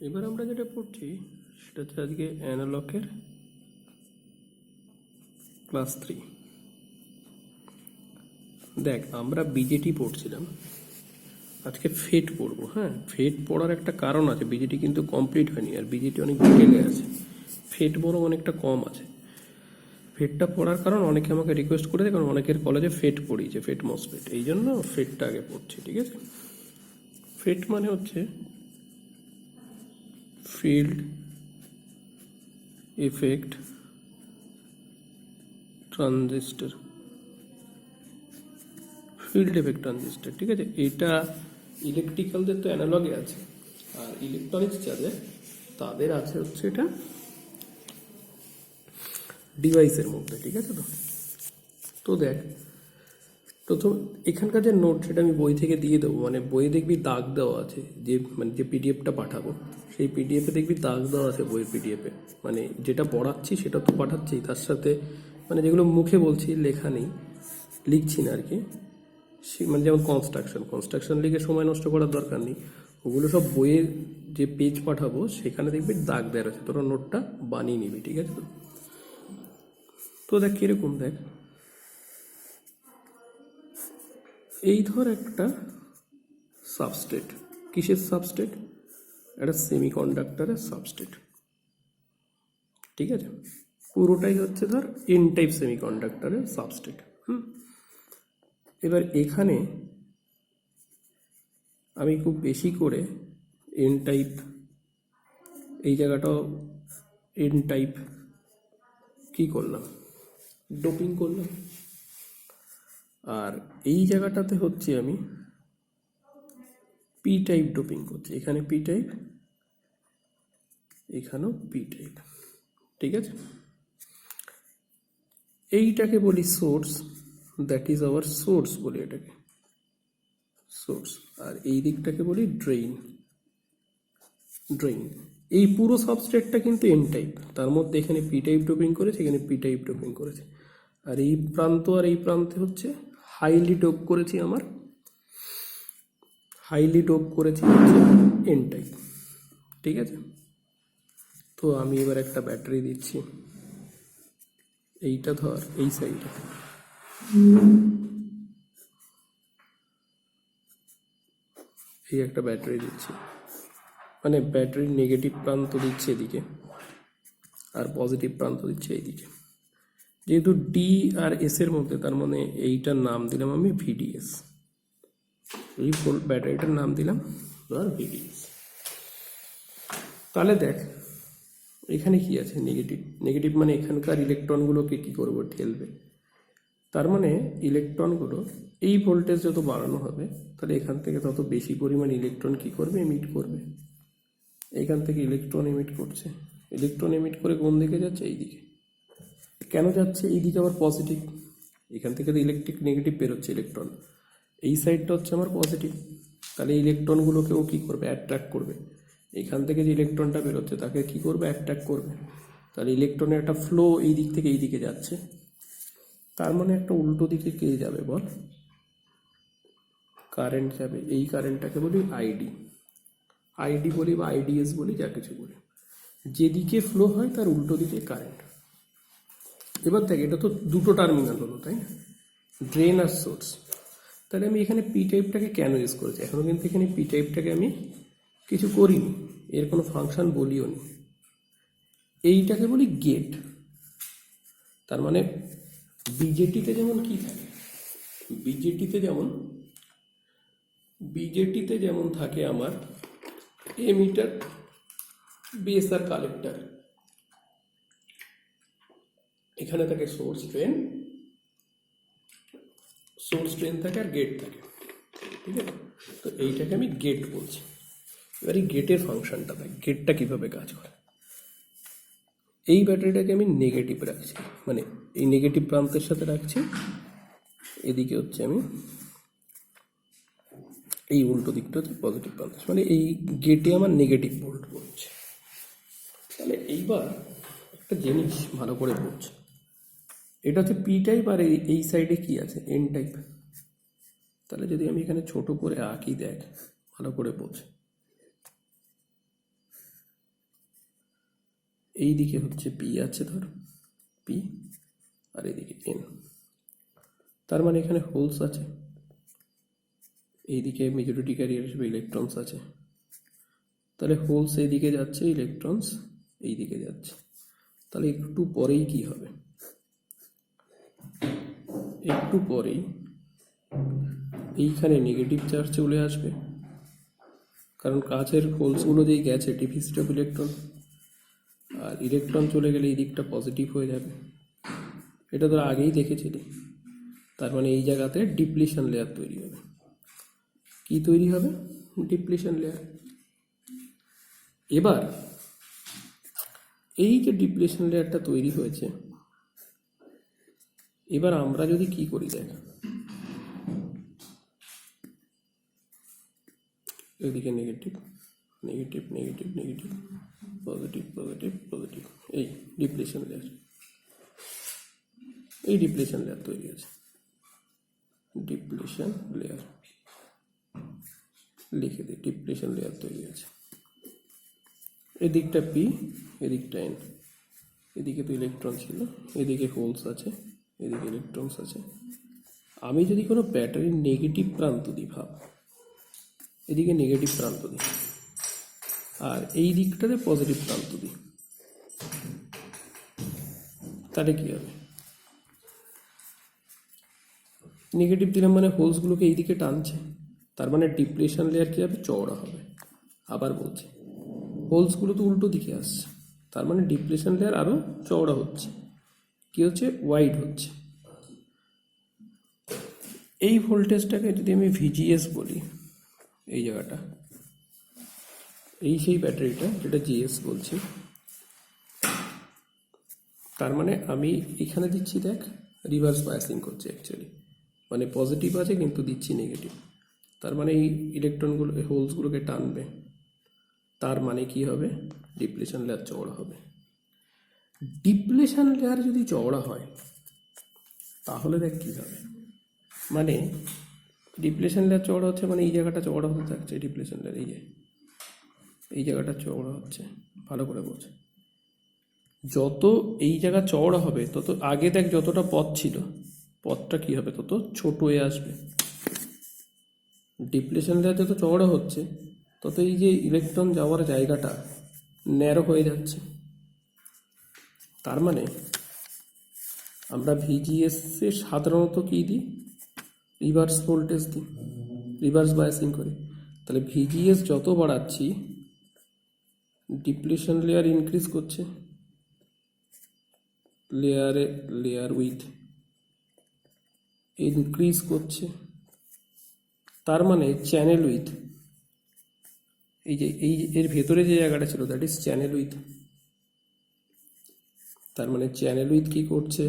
এবার আমরা যেটা পড়ছি সেটা হচ্ছে আজকে অ্যানালগের ক্লাস 3। দেখ, আমরা বিজেটি পড়ছিলাম, আজকে ফেট পড়বো। হ্যাঁ, ফেট পড়ার একটা কারণ আছে, বিজেটি কিন্তু কমপ্লিট হয়নি, আর বিজেটি অনেক ডিটেলে আছে, ফেট বরং অনেকটা কম আছে। ফেটটা পড়ার কারণ অনেকে আমাকে রিকোয়েস্ট করেছে, কারণ অনেকের কলেজে ফেট পড়িয়েছে, ফেট মসফেট, এই জন্য ফেটটা আগে পড়ছি। ঠিক আছে, ফেট মানে হচ্ছে field effect transistor, field effect transistor. ঠিক আছে, এটা ইলেকট্রিক্যালদের তো অ্যানালগে আছে, আর ইলেকট্রনিক্স যাদের তাদের আছে হচ্ছে এটা ডিভাইসের মধ্যে। ঠিক আছে, তো দেখ, প্রথম এখানকার যে নোট সেটা আমি বই থেকে দিয়ে দেবো, মানে বইয়ে দেখবি দাগ দেওয়া আছে, যে পিডিএফটা পাঠাবো সেই পিডিএফে দেখবি দাগ দেওয়া আছে বইয়ের পিডিএফে, মানে যেটা পড়াচ্ছি সেটা তো পাঠাচ্ছি, তার সাথে মানে যেগুলো মুখে বলছি লেখা নেই, লিখছি না আর কি, মানে যেমন কনস্ট্রাকশন লিখে সময় নষ্ট করার দরকার নেই, ওগুলো সব বইয়ের যে পেজ পাঠাবো সেখানে দেখবি দাগ দেওয়া আছে, তোরা নোটটা বানিয়ে নিবি। ঠিক আছে, তো দেখ কিরকম, দেখ এই ধর একটা সাবস্ট্রেট, কিসের সাবস্ট্রেট? একটা সেমিকন্ডাক্টরের সাবস্ট্রেট। ঠিক আছে, পুরোটাই হচ্ছে ধর এন টাইপ সেমিকন্ডাক্টরের সাবস্ট্রেট। এবার এখানে আমি খুব বেশি করে এন টাইপ, এই জায়গাটাও এন টাইপ কি করলাম, ডোপিং করলাম, আর এই জায়গাটাতে হচ্ছে আমি পি টাইপ ডোপিং করছি, এখানে পি টাইপ, এখানেও পি টাইপ। ঠিক আছে, এইটাকে বলি source, that is our source বলি এটাকে সোর্স, আর এই দিকটাকে বলি ড্রেইন। এই পুরো সাবস্ট্রেটটা কিন্তু এন টাইপ, তার মধ্যে এখানে পি টাইপ ডোপিং করেছে, এখানে পি টাইপ ডোপিং করেছে, আর এই প্রান্ত আর এই প্রান্তে হচ্ছে হাইলি ডোপ করেছি, আমার হাইলি ডোপ করেছি হচ্ছে এন টাইপ। ঠিক আছে, তো আমি এবার একটা ব্যাটারি দিচ্ছি, এইটা ধর এই সাইডে, এই একটা ব্যাটারি দিচ্ছি, মানে ব্যাটারির নেগেটিভ প্রান্ত দিচ্ছে এদিকে আর পজিটিভ প্রান্ত দিচ্ছে এইদিকে, যেহেতু ডি আর এস এর মধ্যে, তার মানে এইটার নাম দিলাম আমি ভিডিএস, এই ব্যাটারিটার নাম দিলাম ধর ভিডিএস। তাহলে দেখ এখানে কি আছে, নেগেটিভ মানে এখানকার ইলেকট্রনগুলোকে কি করবো, ঠেলবে, তার মানে ইলেকট্রনগুলো এই ভোল্টেজ যত বাড়ানো হবে তাহলে এখান থেকে তত বেশি পরিমাণ ইলেকট্রন কি করবে, এমিট করবে। এখান থেকে ইলেকট্রন এমিট করছে, ইলেকট্রন এমিট করে কোন দিকে যাচ্ছে, এই দিকে। কেন যাচ্ছে এই দিকে আবার পজিটিভ, এখান থেকে তো নেগেটিভ বেরোচ্ছে ইলেকট্রন, এই সাইডটা হচ্ছে আমার পজিটিভ, তাহলে ইলেকট্রনগুলোকেও কি করবে, অ্যাট্রাক্ট করবে। এখান থেকে যে ইলেকট্রনটা বেরোচ্ছে তাকে কি করবে, অ্যাট্রাক্ট করবে, তাহলে ইলেকট্রনের একটা ফ্লো এই দিক থেকে এই দিকে যাচ্ছে, তার মানে একটা উল্টো দিকে কে যাবে বল, কারেন্ট যাবে, এই কারেন্টটাকে বলি আইডি বলি বা আইডিএস বলি, যা কিছু বলি, যেদিকে ফ্লো হয় তার উল্টো দিকে কারেন্ট। এবার দেখ, এটা তো দুটো টার্মিনাল হলো, তাই না, ড্রেন আর সোর্স। তাহলে আমি এখানে পি টাইপটাকে কেন ইউজ করেছি, এখনও কিন্তু এখানে পি টাইপটাকে আমি কিছু করিনি, এর কোনো ফাংশন বলিও নি, এইটাকে বলি গেট। তার মানে বিজেটিতে যেমন কি থাকে, বিজেটিতে যেমন থাকে আমার এমিটার, বেস আর কালেক্টর, এখানে থাকে সোর্স ড্রেন থাকে আর গেট থাকে। ঠিক আছে, তো এইটাকে আমি গেট বলছি। এবার এই গেটের ফাংশনটা দেখ, গেটটা কিভাবে কাজ করে। এই ব্যাটারিটাকে আমি নেগেটিভ রাখছি, মানে এই নেগেটিভ প্রান্তের সাথে রাখছি, এদিকে হচ্ছে আমি এই উল্টো দিকটা হচ্ছে পজিটিভ প্রান্ত, মানে এই গেটে আমার নেগেটিভ ভোল্ট পড়ছে। তাহলে এইবার একটা জিনিস ভালো করে বুঝ, এটা হচ্ছে পি টাইপ আর এই সাইডে কি আছে, এন টাইপ। তাহলে যদি আমি এখানে ছোট করে আঁকি, দেখ ভালো করে বোঝ, এই দিকে হচ্ছে পি আছে, ধর পি, আর এদিকে এন। তার মানে এখানে হোলস আছে, এইদিকে মেজরিটি ক্যারিয়ার হিসেবে ইলেকট্রনস আছে। তাহলে হোলস এইদিকে যাচ্ছে, ইলেকট্রনস এই দিকে যাচ্ছে। তাহলে একটু পরেই কি হবে, একটু পরেই এইখানে নেগেটিভ চার্জ চলে আসবে, কারণ কাছের হোলসগুলো যেই গেছে ডিফিসিট অফ ইলেকট্রন, আর ইলেকট্রন চলে গেলে এই দিকটা পজিটিভ হয়ে যাবে। এটা তোরা আগেই দেখেছিলি। তার মানে এই জায়গাতে ডিপ্লিশন লেয়ার তৈরি হবে। কি তৈরি হবে? Depletion layer. এবার এই যে ডিপ্লিশন লেয়ারটা তৈরি হয়েছে, এবার আমরা যদি কি করি দেখ, এদিকে negative negative negative negative, positive positive positive, এই ডিপ্লিশন লেয়ার, এই ডিপ্লিশন লেয়ার তৈরি আছে। ডিপ্লিশন লেয়ার লিখে দিই, ডিপ্লিশন লেয়ার তৈরি আছে। এদিকটা পি, এদিকটা এন, এদিকে তো ইলেকট্রন ছিল, এদিকে হোলস আছে, এদিকে ইলেকট্রনস আছে। আমি যদি কোনো ব্যাটারির নেগেটিভ প্রান্ত দিই, ভাব এদিকে নেগেটিভ প্রান্ত দিই, আর এই দিকটাতে পজিটিভ প্রান্ত দিই, তাহলে কি হবে? নেগেটিভ দিলাম মানে হোলসগুলোকে এই দিকে টানছে, তার মানে ডিপ্লেশন লেয়ার কি হবে? চওড়া হবে। আবার বলছি, হোলসগুলো তো উল্টো দিকে আসছে, তার মানে ডিপ্লেশন লেয়ার আরও চওড়া হচ্ছে। কি হচ্ছে? ওয়াইড হচ্ছে। এই ভোল্টেজটাকে যদি আমি ভিজিএস বলি, এই জায়গাটা, এই সেই ব্যাটারিটা যেটা জিএস বলছি, তার মানে আমি এখানে দিচ্ছি, দেখ রিভার্স বায়াসিং করছে অ্যাকচুয়ালি, মানে পজিটিভ আছে কিন্তু দিচ্ছি নেগেটিভ। তার মানে এই ইলেকট্রনগুলো হোলসগুলোকে টানবে, তার মানে কি হবে? ডিপ্লেশন লেয়ার চওড়া হবে। ডিপ্লেশন লেয়ার যদি চওড়া হয় তাহলে দেখ কী হবে, মানে ডিপ্লেশন লেয়ার চওড়া হচ্ছে মানে এই জায়গাটা চওড়া হতে থাকছে, ডিপ্লেশন লেয়ার এই যে এই জায়গাটা চওড়া হচ্ছে। ভালো করে বোঝ, যত এই জায়গা চওড়া হবে তত আগে দেখ যতটা পথ ছিল, পথটা কি হবে? তত ছোট হয়ে আসবে। ডিপ্লেশন লেয়ার যত চওড়া হচ্ছে তত এই যে ইলেকট্রন যাওয়ার জায়গাটা ন্যারো হয়ে যাচ্ছে। তার মানে আমরা ভিজিএস এ সাধারণত কী দিই? রিভার্স ভোল্টেজ দিই, রিভার্স বায়াসিং করি। তাহলে ভিজিএস যত বাড়াচ্ছি ডিপ্লেশন লেয়ার ইনক্রিজ করছে, লেয়ার উইথ ইনক্রিজ করছে। তার মানে চ্যানেল উইথ, এই যে এর ভেতরে যে জায়গাটা ছিল দ্যাট ইজ চ্যানেল উইথ। তার মানে চ্যানেল উইথ কী করছে?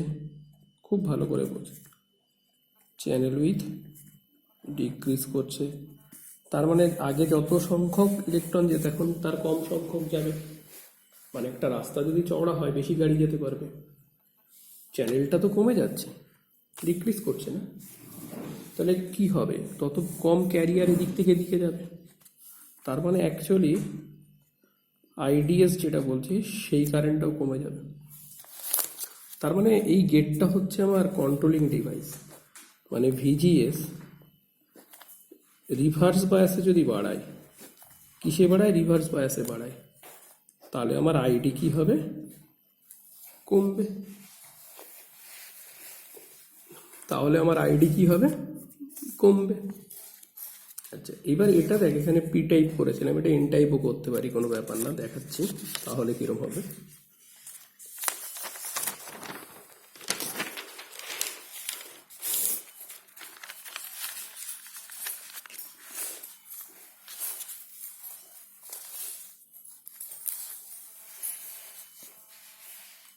খুব ভালো করে বোঝ, চ্যানেল উইথ ডিক্রিজ করছে। তার মানে আগে যত সংখ্যক ইলেকট্রন যেত এখন তার কম সংখ্যক যাবে। মানে একটা রাস্তা যদি চওড়া হয় বেশি গাড়ি যেতে পারবে, চ্যানেলটা তো কমে যাচ্ছে, ডিক্রিজ করছে না। তাহলে কি হবে? তত কম ক্যারিয়ার এদিক থেকে এদিকে যাবে। তার মানে অ্যাকচুয়ালি আইডিএস যেটা বলছি সেই কারেন্টটাও কমে যাবে। তার মানে এই গেটটা হচ্ছে আমার কন্ট্রোলিং ডিভাইস। মানে ভিজিএস রিভার্স বায়াসে যদি বাড়ায়, কিসে বাড়ায়? রিভার্স বায়াসে বাড়ায়, তাহলে আমার আইডি কি হবে? কমবে। তাহলে আমার আইডি কি হবে? কমবে। আচ্ছা, এবার এটা দেখ, এখানে পি টাইপ করেছিলাম, এটা এন টাইপও করতে পারি, কোনো ব্যাপার না, দেখাচ্ছি তাহলে কিরম হবে।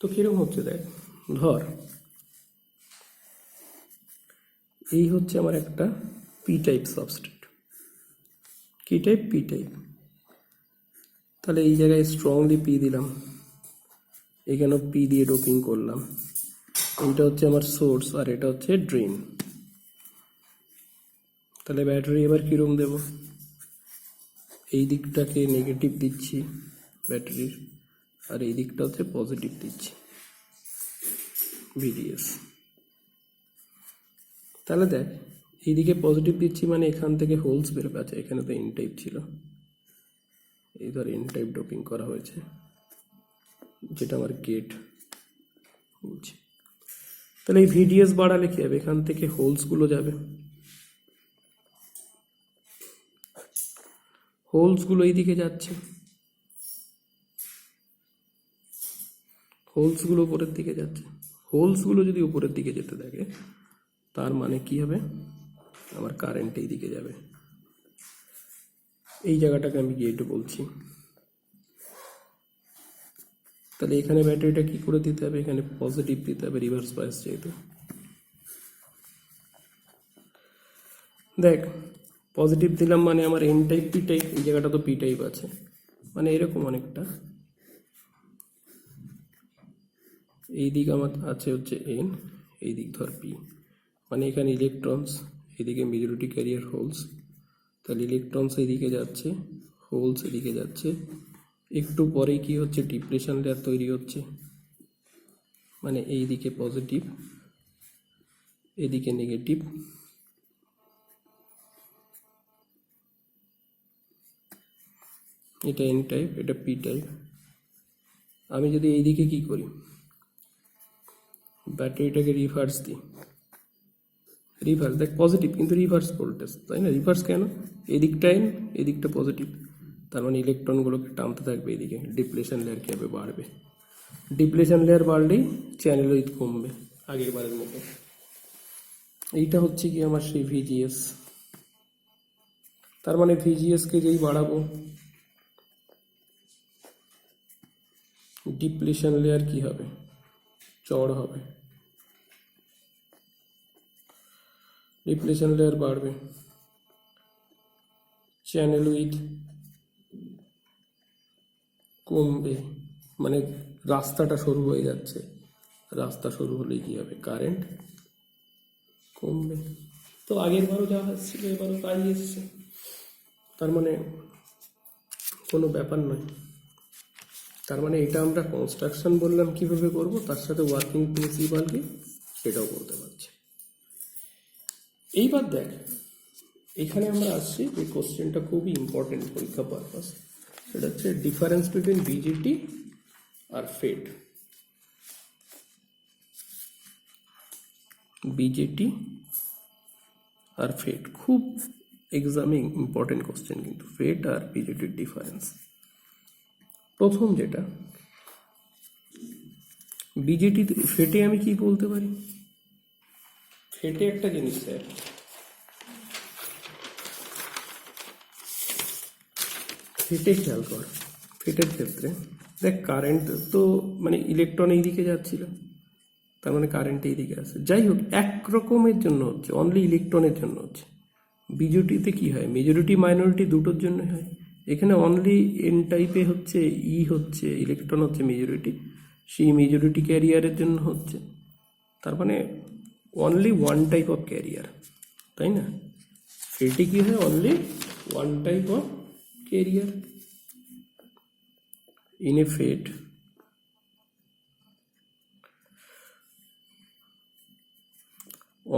তো কিরম হচ্ছে দেখ, ধর এই হচ্ছে আমার একটা পি টাইপ সাবস্ট্রেট। কি টাইপ? P type. তাহলে এই জায়গায় স্ট্রংলি পি দিলাম, এখানেও পি দিয়ে ডোপিং করলাম। এইটা হচ্ছে আমার সোর্স আর এটা হচ্ছে ড্রেন। তাহলে ব্যাটারি এবার কীরকম দেব? এই দিকটাকে নেগেটিভ দিচ্ছি ব্যাটারির, আর এই দিকটা হচ্ছে পজিটিভ দিচ্ছি ভিডিএস। তাহলে দেখ এইদিকে পজিটিভ দিচ্ছি মানে এখান থেকে হোলস বেরোবে। আচ্ছা এখানে তো এন টাইপ ছিল, এই ধর এন টাইপ ডোপিং করা হয়েছে, যেটা আমার গেট বলছি। তাহলে এই ভিডিএস বাড়ালে কি হবে, এখান থেকে হোলসগুলো যাবে, হোলসগুলো এইদিকে যাচ্ছে, হোলসগুলো উপরের দিকে যাচ্ছে। হোলসগুলো যদি উপরের দিকে যেতে থাকে তার মানে কি হবে, আমার কারেন্ট এই দিকে যাবে। এই জায়গাটাকে আমি গেট বলছি। তাহলে এখানে ব্যাটারিটা কি করে দিতে হবে, এখানে পজিটিভ দিতে হবে, রিভার্স বায়াস যেহেতু। দেখ পজিটিভ দিলাম মানে আমার এন টাইপ পি টাইপ, এই জায়গাটা তো পি টাইপ আছে, মানে এরকম অনেকটা। এই দিক আমার আছে হচ্ছে এন, এই দিক ধর পি, মানে এখানে ইলেকট্রনস, এদিকে মেজরিটি ক্যারিয়ার হোলস। তাহলে ইলেকট্রনস এদিকে যাচ্ছে, হোলস এদিকে যাচ্ছে। একটু পরেই কি হচ্ছে, ডিপ্রেশন লেয়ার তৈরি হচ্ছে, মানে এই দিকে পজিটিভ, এদিকে নেগেটিভ। এটা এন টাইপ, এটা পি টাইপ। আমি যদি এইদিকে কি করি, ব্যাটারিটাকে রিভার্স দিই, রিভার্স দেখ পজিটিভ কিন্তু রিভার্স ভোল্টেজ, তাই না? রিভার্স কেন, এদিকটা এন এদিকটা পজিটিভ, তার মানে ইলেকট্রনগুলোকে টানতে থাকবে এদিকে। ডিপ্লেশন লেয়ার কী হবে, বাড়বে। ডিপ্লেশন লেয়ার বাড়লেই চ্যানেল উইথ কমবে আগের বারের মতো। এইটা হচ্ছে কি আমার সেই ভিজিএস। তার মানে ভিজিএসকে যেই বাড়াবো, ডিপ্লেশন লেয়ার কি হবে, চড় হবে, ডিপ্লেশন লেয়ার বাড়বে, চ্যানেল উইথ কমবে, মানে রাস্তাটা সরু হয়ে যাচ্ছে। রাস্তা সরু হলেই কি হবে, কারেন্ট কমবে। তো আগের বারও যা আসছিল এবারও তাই এসছে, তার মানে কোনো ব্যাপার নয়। তার মানে এটা আমরা কনস্ট্রাকশন বললাম কিভাবে করব, তার সাথে ওয়ার্কিং প্রিন্সিপাল কি সেটাও বলতে পারছি। এইবার দেখ এখানে আমরা আসছি, এই কোশ্চেনটা খুবই ইম্পর্টেন্ট পরীক্ষা পারপাস। সেটা হচ্ছে ডিফারেন্স বিটুইন বিজেটি আর ফেট। বিজেটি আর ফেট খুব এক্সামে ইম্পর্টেন্ট কোশ্চেন, কিন্তু ফেট আর বিজেটির ডিফারেন্স। প্রথম যেটা বিজেটি, ফেটে আমি কি বলতে পারি, ফেটে একটা জিনিস স্যার, ফেটে খেয়াল কর, ফেটের ক্ষেত্রে দেখ কারেন্ট তো মানে ইলেকট্রন এই দিকে যাচ্ছিল, তার মানে কারেন্ট এই দিকে আসে। যাই হোক এক রকমের জন্য হচ্ছে, অনলি ইলেকট্রনের জন্য হচ্ছে। বিজেটিতে কি হয়, মেজরিটি মাইনরিটি দুটোর জন্য হয়। এখানে অনলি এন টাইপে হচ্ছে, ই হচ্ছে ইলেকট্রন হচ্ছে মেজরিটি, সেই মেজরিটি ক্যারিয়ারের জন্য হচ্ছে। তার মানে only one type of carrier, তাই না? ফেটে কি হয়, only one type of carrier. In a FET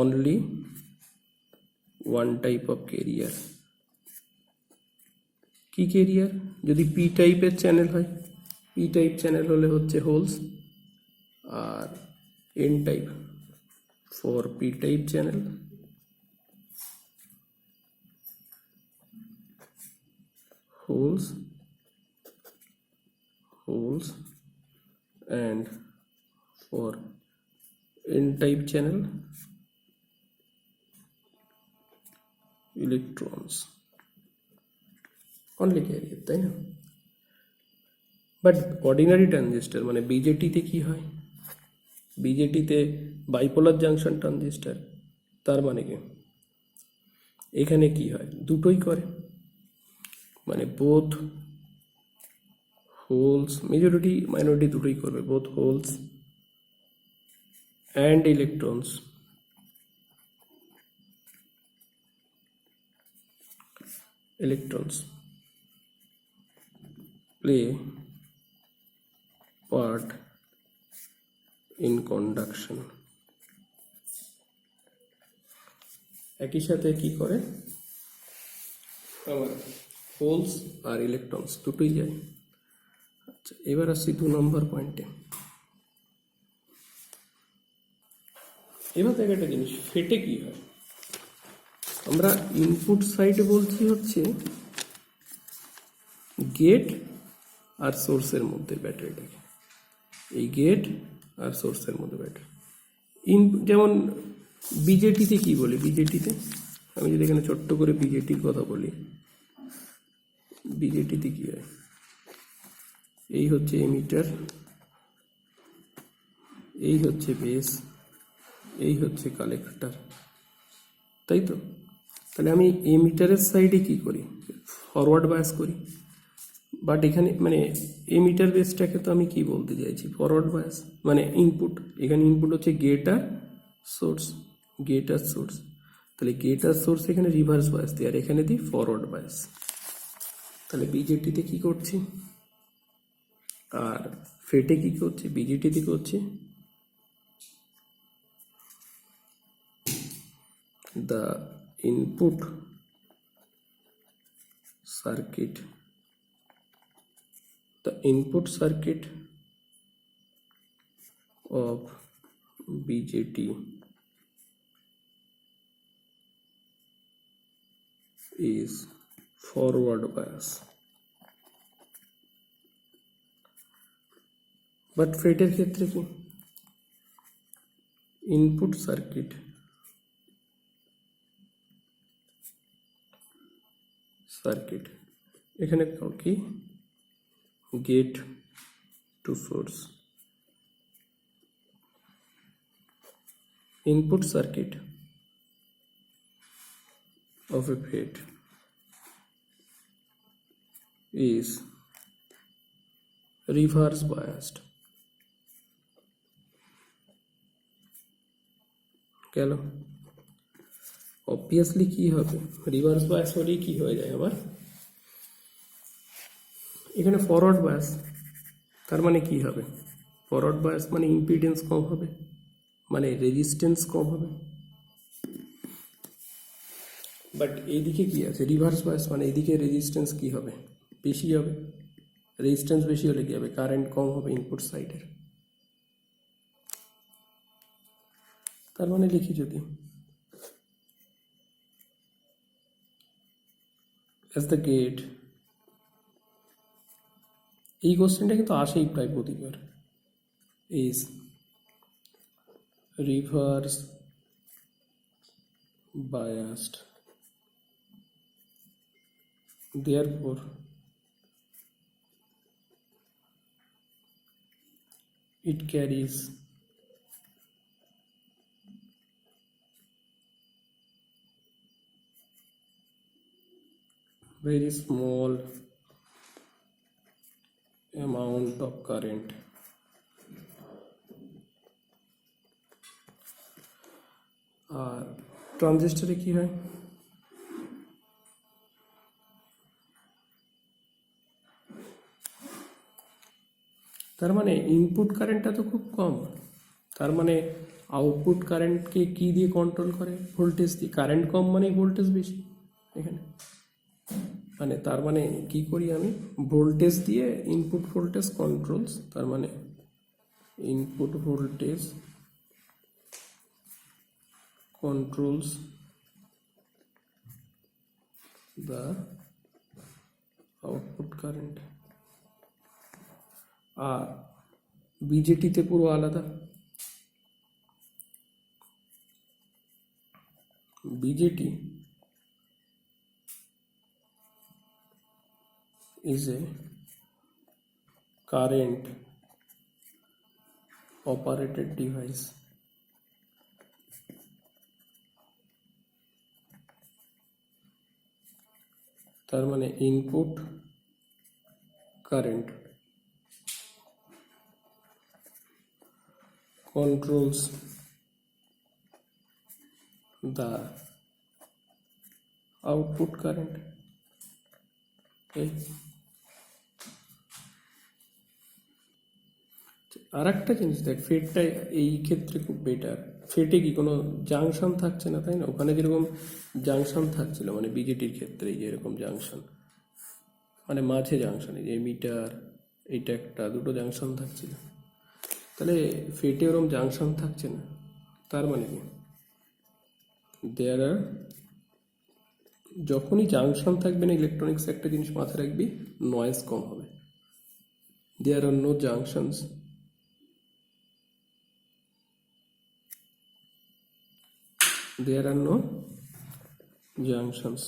only one type of carrier। কি ক্যারিয়ার, যদি পি টাইপের চ্যানেল হয়, পি টাইপ চ্যানেল হলে হচ্ছে হোলস, আর N type for P type channel, holes holes and for n type channel electrons only carrier, তাই না? But ordinary transistor মানে বিজেটিতে কি হয়, বিজেটিতে বাইপোলার জাংশন ট্রানজিস্টার, তার মানে কি এখানে কি হয়, দুটোই করে, মানে বোথ হোলস, মেজরিটি মাইনরিটি দুটোই করবে, both holes and electrons play part in conduction। একই সাথে কি করে আমার হোলস আর ইলেকট্রনস দুটোই যায়। আচ্ছা, এবার আসছি 2 নম্বর পয়েন্টে। এবার দেখ একটা জিনিস, ফেটে কি হয়। আমরা ইনপুট সাইডে বলছি হচ্ছে গেট আর সোর্সের মধ্যে ব্যাটারিটাকে, এই গেট আর সোর্সের মধ্যে ব্যাটারি। যেমন বিজেটিতে কি বলি, বিজেটিতে আমি যদি এখানে ছোট্ট করে বিজেটির কথা বলি, বিজেটিতে কি হয়, এই হচ্ছে এমিটার, এই হচ্ছে বেস, এই হচ্ছে কালেক্টর, তাই তো। তাহলে আমি এমিটারের সাইডে কি করি, ফরওয়ার্ড বায়াস করি। বাট এখানে মানে এমিটার বেসটাকে তো আমি কি বলতে চাইছি, ফরওয়ার্ড বায়াস মানে ইনপুট। এখানে ইনপুট হচ্ছে গেট আর সোর্স, গেট আর সোর্স। তাহলে গেট আর সোর্স এখানে রিভার্স বায়াস দিই, আর এখানে দিই ফরওয়ার্ড বায়াস। তাহলে বিজেটিতে কি করছি, আর ফেটে কি করছি, বিজেটিতে করছি the input circuit, the input circuit of BJT is forward bias, but ফেটের ক্ষেত্রে কি ইনপুট সার্কিট এখানে কি gate to source, input circuit of a FET is reverse biased। গেল, অবভিয়াসলি কি হবে, রিভার্স বায়াস হলেই কি হয়ে যায় আমার এখানে ফরওয়ার্ড বায়াস। তার মানে কি হবে, ফরওয়ার্ড বায়াস মানে ইম্পিডেন্স কম হবে, মানে রেজিস্ট্যান্স কম হবে। বাট এইদিকে কি আছে, রিভার্স বায়াস মানে এইদিকে রেজিস্ট্যান্স কি হবে, বেশি হবে। রেজিস্ট্যান্স বেশি হলে কি হবে, কারেন্ট কম হবে ইনপুট সাইডের। তার মানে লিখি যদি as the gate, এই কোশ্চেনটা কিন্তু আসেই প্রায় প্রতিবার, is reverse biased, therefore it carries very small amount of current। আর ট্রানজিস্টরে কি হয়, তার মানে ইনপুট কারেন্টটা তো খুব কম, তার মানে আউটপুট কারেন্টকে কি দিয়ে কন্ট্রোল করে, ভোল্টেজ দিয়ে। কারেন্ট কম মানে ভোল্টেজ বেশি এখানে, মানে তার মানে কি করি আমি, ভোল্টেজ দিয়ে ইনপুট ভোল্টেজ কন্ট্রোলস। তার মানে input voltage controls the output current। আর বিজেটিতে পুরো আলাদা, BJD is a current operated device। তার মানে input current controls the output current। আর একটা জিনিস দেখ, ফেটটা এই ক্ষেত্রে খুব বেটার। ফেটে কি কোনো জাংশন থাকছে না, তাই না? ওখানে যেরকম জাংশন থাকছিল, মানে বিজেটির ক্ষেত্রে যে এরকম জাংশন, মানে মাঝে জাংশন, এই যে মিটার, এইটা একটা দুটো জাংশন থাকছিল, তাহলে ফেটে ওরকম জাংশন থাকছে না। তার মানে কি, দেয়ার আর, যখনই জাংশন থাকবে না ইলেকট্রনিক্স একটা জিনিস মাথায় রাখবি, নয়েজ কম হবে। দেয়ার আর no junctions, there are no junctions,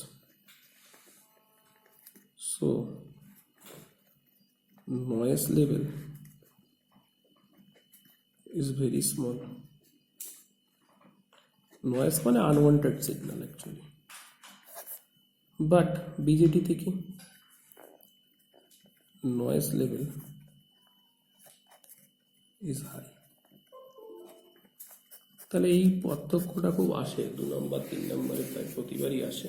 so noise level is very small. Noise মানে unwanted signal actually, but BJT তে কি noise level is high। তাহলে এই পার্থক্যটা খুব আসে 2 নম্বর 3 নম্বরে, প্রায় প্রতিবারই আসে,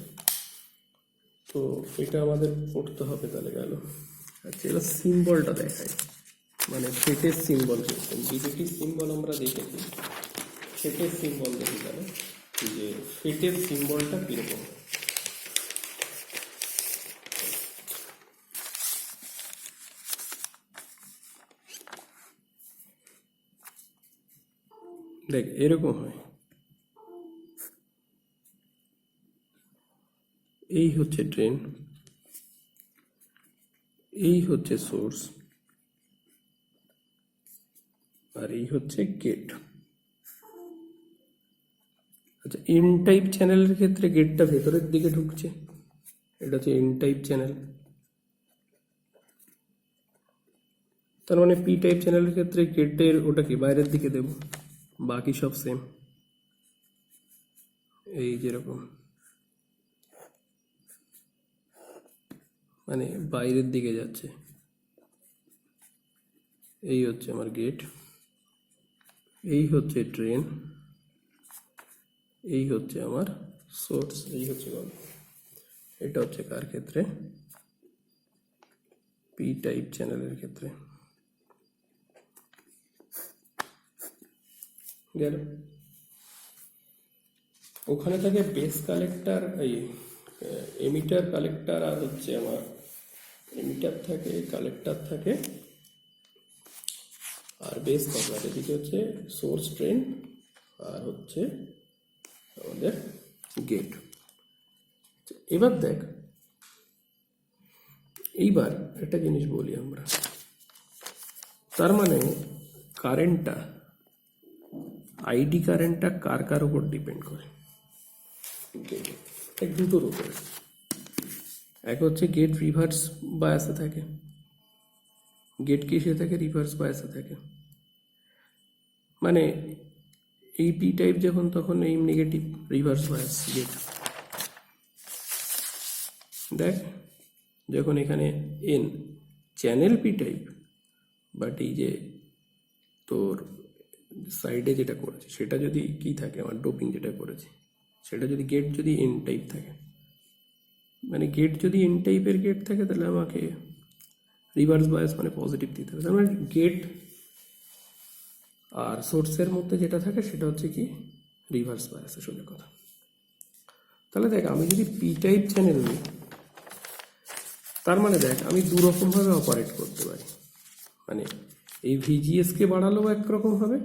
তো এটা আমাদের পড়তে হবে। তাহলে গেল। আচ্ছা, এবার সিম্বলটা দেখাই, মানে ফেটের সিম্বল। বিজেটির সিম্বল আমরা দেখেছি, ফেটের সিম্বল দেখি তাহলে যে ফেটের সিম্বলটা কিরকম। দেখ এরকম হয়, এই হচ্ছে ড্রেন, এই হচ্ছে সোর্স, আর এই হচ্ছে গেট। আচ্ছা, এন টাইপ চ্যানেলের ক্ষেত্রে গেটটা ভেতরের দিকে ঢুকছে, এটা হচ্ছে এন টাইপ চ্যানেল। তার মানে পি টাইপ চ্যানেলের ক্ষেত্রে গেটের ওটা কি বাইরের দিকে দেব, বাকি সব সেম, এই যেরকম, মানে বাইরের দিকে যাচ্ছে। এই হচ্ছে আমার গেট, এই হচ্ছে ড্রেন, এই হচ্ছে আমার সোর্স, এই হচ্ছে গল্প। এটা হচ্ছে কার ক্ষেত্রে, পি টাইপ চ্যানেলের ক্ষেত্রে। গেল। ওখানে থাকে বেস কালেক্টর, এই এমিটার কালেক্টর, আর হচ্ছে আমার এমিটার থাকে, কালেক্টর থাকে, আর বেস কপলার। এদিকে হচ্ছে সোর্স ড্রেন, আর হচ্ছে আমাদের গেট। এবার দেখ, এইবার একটা জিনিস বলি আমরা, তার মানে কারেন্টটা, আইডি কারেন্টটা কার কার উপর ডিপেন্ড করে, এক দুটোর উপরে। এক হচ্ছে গেট রিভার্স বায়াসে থাকে, গেট কিসে থাকে, রিভার্স বায়াসে থাকে, মানে এই পি টাইপ যখন, তখন এই নেগেটিভ রিভার্স বায়াস গেট। দেখ যখন এখানে N channel P type, but এই যে তোর সাইডে যেটা করেছে সেটা যদি কি থাকে, আমার ডোপিং যেটা করেছে সেটা যদি গেট যদি এন টাইপ থাকে, মানে গেট যদি এন টাইপের গেট থাকে, তাহলে আমাকে রিভার্স বায়াস মানে পজিটিভ দিতে হবে। তার মানে গেট আর সোর্সের মধ্যে যেটা থাকে সেটা হচ্ছে কি রিভার্স বায়াস, আসলে কথা। তাহলে দেখ, আমি যদি পি টাইপ চ্যানেল নিই, তার মানে দেখ আমি দুরকমভাবে অপারেট করতে পারি, মানে এই ভিজিএসকে বাড়ালেও একরকম হবে,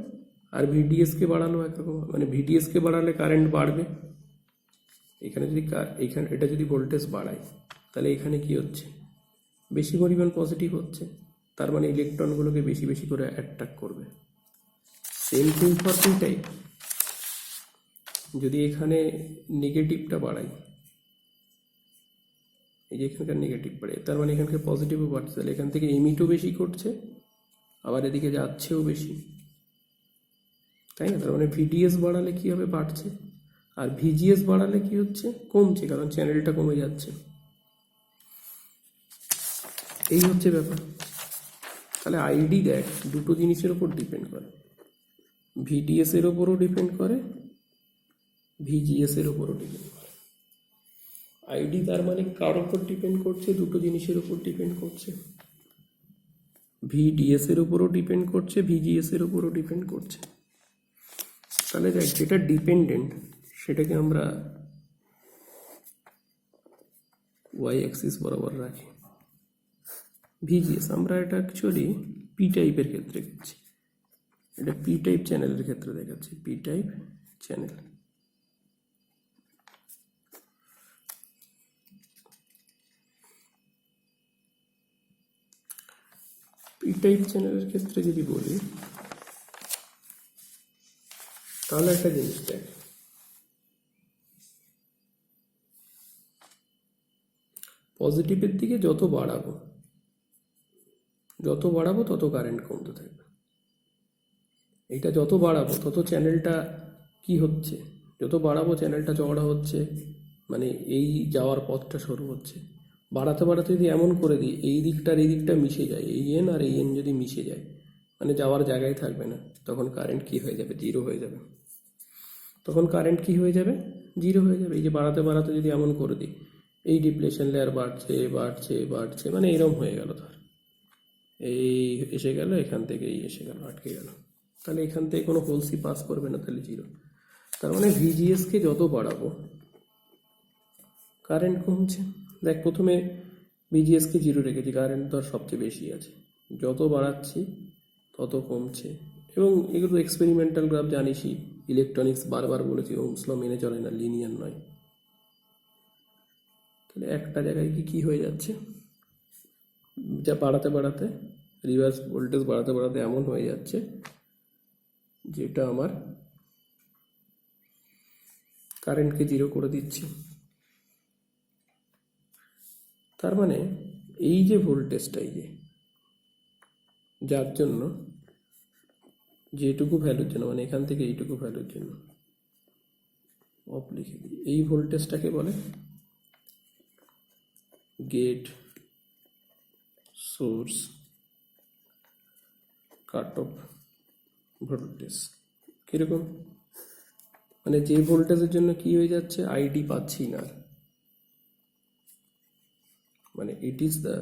আর ভিডিএসকে বাড়ালেও একরকম হবে। মানে ভিডিএসকে বাড়ালে কারেন্ট বাড়বে, এখানে যদি এখানে এটা যদি ভোল্টেজ বাড়াই, তাহলে এখানে কি হচ্ছে, বেশি পরিমাণ পজিটিভ হচ্ছে, তার মানে ইলেকট্রনগুলোকে বেশি বেশি করে অ্যাট্রাক্ট করবে। Same thing for P type, যদি এখানে নেগেটিভটা বাড়াই, এই যে এখানকার নেগেটিভ বাড়ে, তার মানে এখানকার পজিটিভও বাড়ছে, তাহলে এখান থেকে এমিটও বেশি করছে, আবার এদিকে যাচ্ছেও বেশি, তাই না? তার মানে ভিডিএস বাড়ালে কি হবে, বাড়ছে, আর ভিজিএস বাড়ালে কি হচ্ছে, কমছে, কারণ চ্যানেলটা কমে যাচ্ছে। এই হচ্ছে ব্যাপার। তাহলে আইডি দেখ দুটো জিনিসের উপর ডিপেন্ড করে, ভিডিএস এর উপরও ডিপেন্ড করে, ভিজিএস এর উপরও ডিপেন্ড করে। আইডি তার মানে কার উপর ডিপেন্ড করছে, দুটো জিনিসের উপর ডিপেন্ড করছে, ভিডিএস এর উপরও ডিপেন্ড করছে, ভিজিএস এর উপরও ডিপেন্ড করছে। তাহলে দেখ, যেটা ডিপেন্ডেন্ট সেটাকে আমরা ওয়াই অ্যাক্সিস বরাবর রাখি। ভিজিএস আমরা এটা অ্যাকচুয়ালি পি টাইপের ক্ষেত্রে করছি, এটা পি টাইপ চ্যানেলের ক্ষেত্রে দেখাচ্ছি, P type channel. P type চ্যানেলের ক্ষেত্রে যদি বলি, তাহলে একটা জিনিস দেখ, পজিটিভের দিকে যত বাড়াবো তত কারেন্ট কমতে থাকবে। এটা যত বাড়াবো তত চ্যানেলটা কি হচ্ছে, যত বাড়াবো চ্যানেলটা চওড়া হচ্ছে, মানে এই যাওয়ার পথটা সরু হচ্ছে। বাড়াতে বাড়াতে যদি এমন করে দিই এই দিকটা আর এই দিকটা মিশে যায়, এই এন আর এই এন যদি মিশে যায়, মানে যাওয়ার জায়গায় থাকবে না, তখন কারেন্ট কি হয়ে যাবে, জিরো হয়ে যাবে। তখন কারেন্ট কি হয়ে যাবে, জিরো হয়ে যাবে। এই যে বাড়াতে বাড়াতে যদি এমন করে দিই, এই ডিপ্লেশন লেয়ার বাড়ছে বাড়ছে বাড়ছে, মানে এরকম হয়ে গেল, ধর এই এসে গেল, এখান থেকে এই এসে গেল, আটকে গেল, তাহলে এখান থেকে কোনো হোলসি পাস করবে না, তাহলে জিরো। তার মানে ভিজিএসকে যত বাড়াবো কারেন্ট কমছে। দেখ, প্রথমে ভিজিএসকে জিরো রেখেছি, কারেন্ট ধর সবচেয়ে বেশি আছে, যত বাড়াচ্ছি তত কমছে। এবং এগুলো এক্সপেরিমেন্টাল গ্রাফ জানিসই, ইলেকট্রনিক্স বারবার বলেছি ওহমস ল মেনে চলে না, লিনিয়ার নয়। তাহলে একটা জায়গায় কি হয়ে যাচ্ছে, যা বাড়াতে বাড়াতে রিভার্স ভোল্টেজ বাড়াতে বাড়াতে এমন হয়ে যাচ্ছে যেটা আমার কারেন্টকে জিরো করে দিচ্ছে। তার মানে এই যে ভোল্টেজটা, এই যে যার জন্য যেটুকু ভ্যালুর জন্য, মানে এখান থেকে এইটুকু ভ্যালুর জন্য অফ লিখে দিই, এই ভোল্টেজটাকে বলে gate source cut off voltage. কিরকম, মানে যে ভোল্টেজের জন্য কি হয়ে যাচ্ছে, আইডি পাচ্ছি না, মানে it is the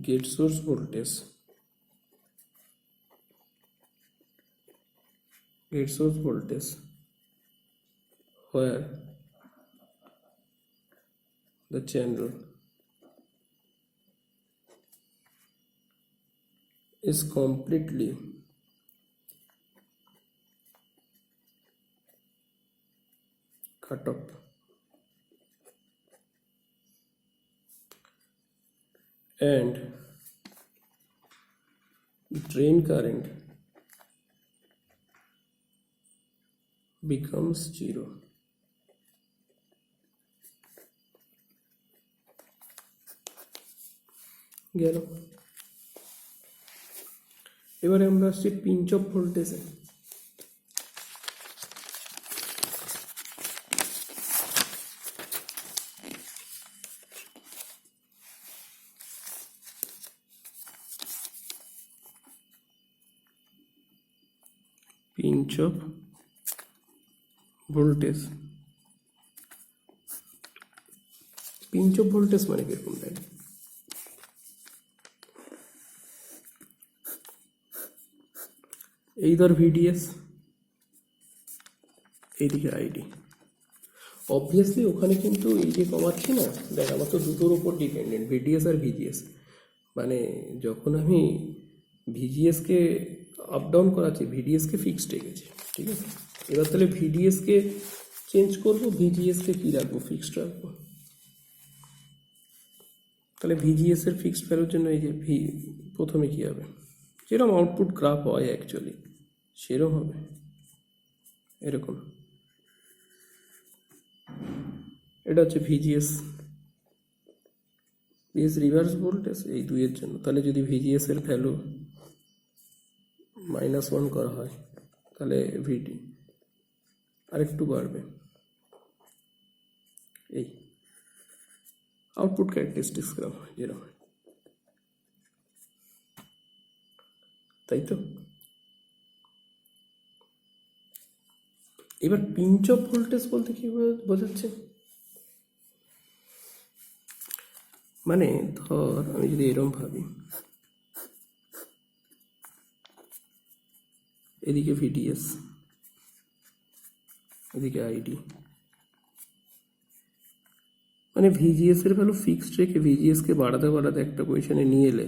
gate source voltage, where the channel is completely cut off and drain current becomes zero. গেল। এবারে আমরা আসছি পিঞ্চ অফ ভোল্টেজে। Pinch of voltage, pinch of voltage মানে কিরকম দেখ, এই ধর ভিডিএস, এইদিকে আইডি, অবভিয়াসলি ওখানে কিন্তু এই যে কমাচ্ছি না, দেখ আমার তো দুটোর উপর ডিপেন্ডেন্ট, ভিডিএস আর ভিজিএস। মানে যখন আমি ভিজিএসকে আপ ডাউন করাচ্ছি, ভিডিএসকে ফিক্সড রেখেছি, ঠিক আছে। এবার তাহলে ভিডিএসকে চেঞ্জ করবো, ভিজিএসকে কী রাখবো, ফিক্সড রাখবো। তাহলে ভিজিএস এর ফিক্সড ভ্যালুর জন্য এই যে প্রথমে কী হবে, যেরকম আউটপুট গ্রাফ হয় অ্যাকচুয়ালি সেরকম হবে, এরকম। এটা হচ্ছে ভিজিএস, ভিএস রিভার্স ভোল্টেজ এই দুইয়ের জন্য। তাহলে যদি ভিজিএস এর ভ্যালু -1 করা হয়, তাহলে ভিডি আরেকটু বাড়বে, এই আউটপুট ক্যারেক্টারিস্টিক্স গ্রাফ হয় যেরকম, তাই তো। এবার পিঞ্চ অফ ভোল্টেজ বলতে কি বোঝাচ্ছে, মানে ধর আমি যদি এরম ভাবি, এদিকে ভিডিএস, এদিকে আইডি, মানে ভিজিএস এর ভ্যালু ফিক্সড রেখে ভিজিএস কে বাড়াতে বাড়াতে একটা পজিশনে নিয়ে এলে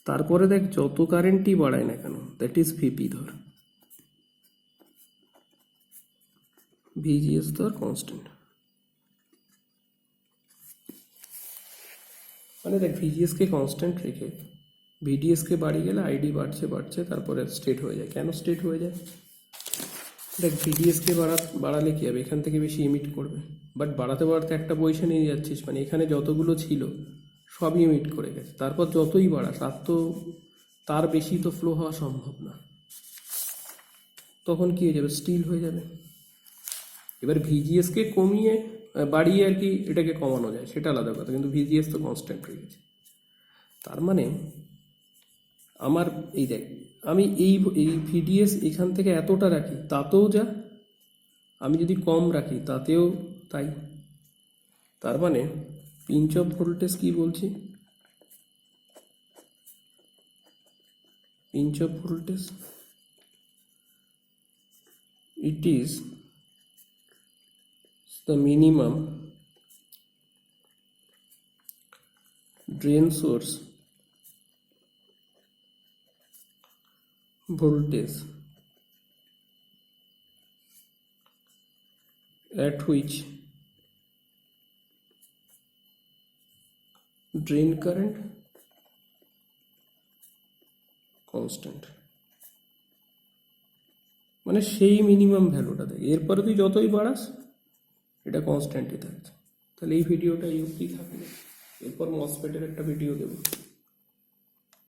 তারপরে দেখ যত কারেন্টই বাড়ায় না কেন, দ্যাট ইজ ভিপি, ধর ভিজিএস ধর কনস্ট্যান্ট, মানে দেখ ভিজিএস কে কনস্ট্যান্ট রেখে ভিডিএস কে বাড়িয়ে গেলে আইডি বাড়ছে বাড়ছে তারপরে স্টেট হয়ে যায়। কেন স্টেট হয়ে যায়? দেখ ভিডিএস কে বাড়ালে কি হবে, এখান থেকে বেশি ইমিট করবে, বাট বাড়াতে বাড়াতে একটা পজিশনে নিয়ে যাচ্ছিস, মানে এখানে যতগুলো ছিল সবই ইমিট করে গেছে, তারপর যতই বাড়াস তার বেশি তো ফ্লো হওয়া সম্ভব না, তখন কি হয়ে যাবে, স্টিল হয়ে যাবে। এবার ভিজিএস কে কমিয়ে বাড়িয়ে আর কি এটাকে কমানো যায়, সেটা আলাদা কথা, কিন্তু ভিজিএস তো কনস্ট্যান্ট রেখেছে। তার মানে আমার এই দেখ আমি এই ভিডিএস এখান থেকে এতটা রাখি তাতেও যা, আমি যদি কম রাখি তাতেও তাই। তার মানে পিঞ্চ অফ ভোল্টেজ কি বলছি, pinch of voltage, it is the minimum drain source voltage at which drain current constant, মানে সেই মিনিমাম ভ্যালুটা দেখ, এরপরে তুই যতই বাড়াস এটা কনস্ট্যান্টই থাকছে। তাহলে এই ভিডিওটা এই অবধি থাকবে, এরপর মসফেটের একটা ভিডিও দেবো।